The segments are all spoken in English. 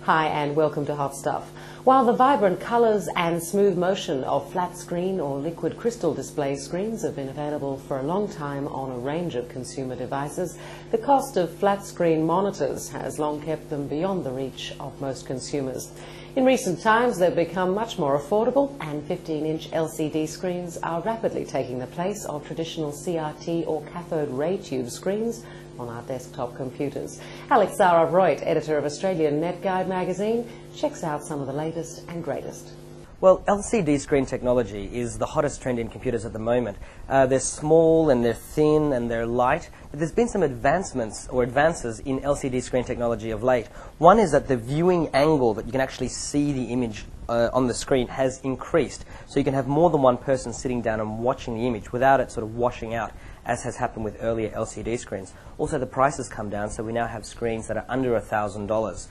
Hi and welcome to Hot Stuff. While the vibrant colours and smooth motion of flat screen or liquid crystal display screens have been available for a long time on a range of consumer devices, the cost of flat screen monitors has long kept them beyond the reach of most consumers. In recent times they've become much more affordable, and 15-inch LCD screens are rapidly taking the place of traditional CRT or cathode ray tube screens on our desktop computers. Alex Zaroff-Reutt, editor of Australian Net Guide magazine, checks out some of the latest and greatest. Well, LCD screen technology is the hottest trend in computers at the moment. They're small and they're thin and they're light, but there's been some advances in LCD screen technology of late. One is that the viewing angle that you can actually see the image on the screen has increased, so you can have more than one person sitting down and watching the image without it sort of washing out, as has happened with earlier LCD screens. Also, the prices come down, so we now have screens that are under $1,000.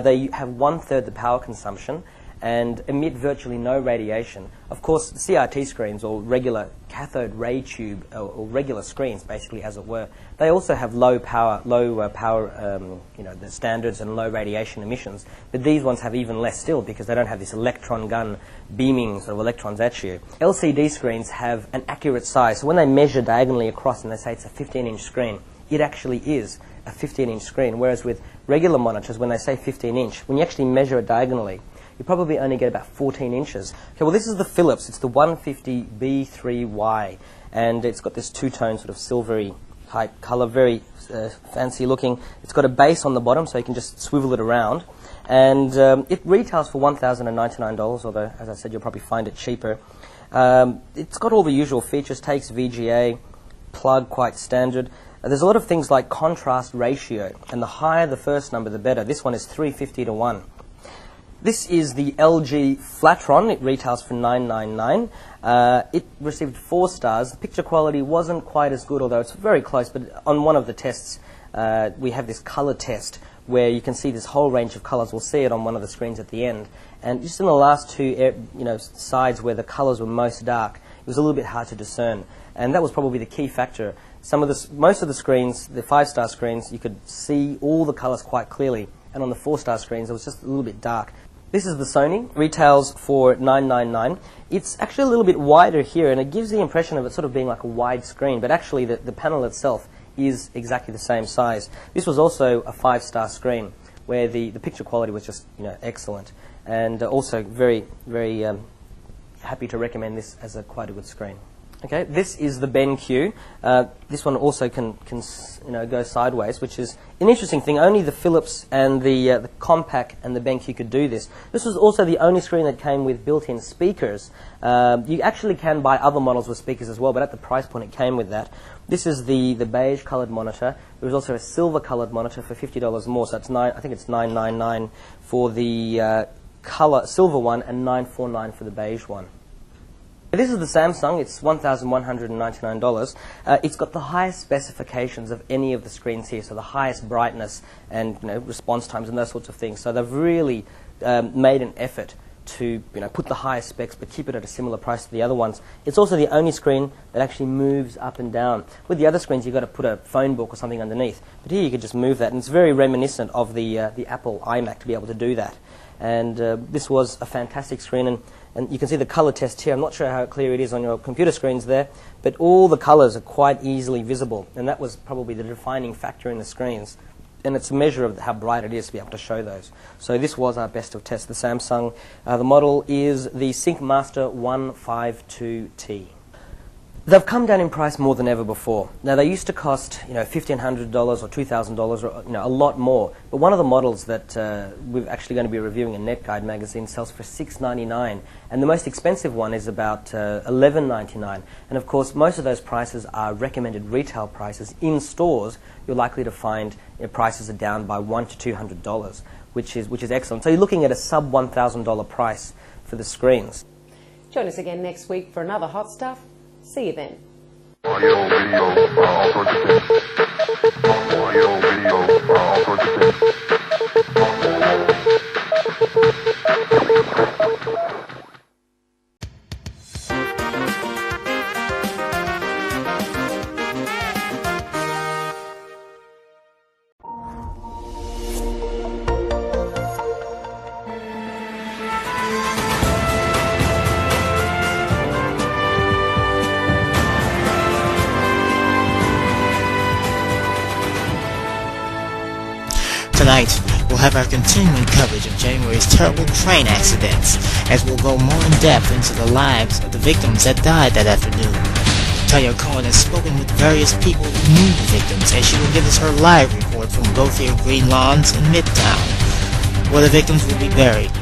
They have 1/3 the power consumption and emit virtually no radiation. Of course, CRT screens, or regular cathode ray tube, or regular screens, basically, as it were, they also have low power, the standards and low radiation emissions. But these ones have even less still, because they don't have this electron gun beaming sort of electrons at you. LCD screens have an accurate size, so when they measure diagonally across and they say it's a 15-inch screen, it actually is a 15-inch screen. Whereas with regular monitors, when they say 15-inch, when you actually measure it diagonally, you probably only get about 14 inches. Okay, well, this is the Philips. It's the 150B3Y, and it's got this two-tone sort of silvery type color, very fancy looking. It's got a base on the bottom, so you can just swivel it around. And it retails for $1,099, although, as I said, you'll probably find it cheaper. It's got all the usual features, takes VGA, plug, quite standard. There's a lot of things like contrast ratio, and the higher the first number, the better. This one is 350 to 1. This is the LG Flatron. It retails for $999. It received 4 stars. The picture quality wasn't quite as good, although it's very close. But on one of the tests, we have this color test where you can see this whole range of colors. We'll see it on one of the screens at the end. And just in the last two sides where the colors were most dark, it was a little bit hard to discern. And that was probably the key factor. Most of the screens, the 5-star screens, you could see all the colors quite clearly. And on the 4-star screens, it was just a little bit dark. This is the Sony, retails for $999. It's actually a little bit wider here, and it gives the impression of it sort of being like a wide screen, but actually the panel itself is exactly the same size. This was also a 5-star screen, where the picture quality was just excellent, and also very, very happy to recommend this as quite a good screen. Okay, this is the BenQ. This one also can go sideways, which is an interesting thing. Only the Philips and the Compaq and the BenQ could do this. This was also the only screen that came with built-in speakers. You actually can buy other models with speakers as well, but at the price point it came with that. This is the beige-coloured monitor. There was also a silver-coloured monitor for $50 more, so I think it's $999 for the color silver one and $949 for the beige one. This is the Samsung. It's $1,199. It's got the highest specifications of any of the screens here, so the highest brightness and response times and those sorts of things. So they've really made an effort to put the highest specs but keep it at a similar price to the other ones. It's also the only screen that actually moves up and down. With the other screens, you've got to put a phone book or something underneath, but here you can just move that, and it's very reminiscent of the Apple iMac to be able to do that. And this was a fantastic screen, and you can see the color test here. I'm not sure how clear it is on your computer screens there, but all the colors are quite easily visible, and that was probably the defining factor in the screens. And it's a measure of how bright it is to be able to show those. So this was our best of test, the Samsung. The model is the SyncMaster 152T. They've come down in price more than ever before. Now, they used to cost $1,500 or $2,000 or a lot more. But one of the models that we're actually going to be reviewing in Net Guide magazine sells for $699, and the most expensive one is about $11.99. And of course, most of those prices are recommended retail prices. In stores, you're likely to find prices are down by $100 to $200, which is excellent. So you're looking at a sub $1,000 price for the screens. Join us again next week for another Hot Stuff. See you then. Audio, video, all sorts of things. Audio, video, all sorts of things. Tonight, we'll have our continuing coverage of January's terrible train accidents, as we'll go more in depth into the lives of the victims that died that afternoon. Tanya Cohen has spoken with various people who knew the victims, and she will give us her live report from Lothier Green Lawns in Midtown, where the victims will be buried.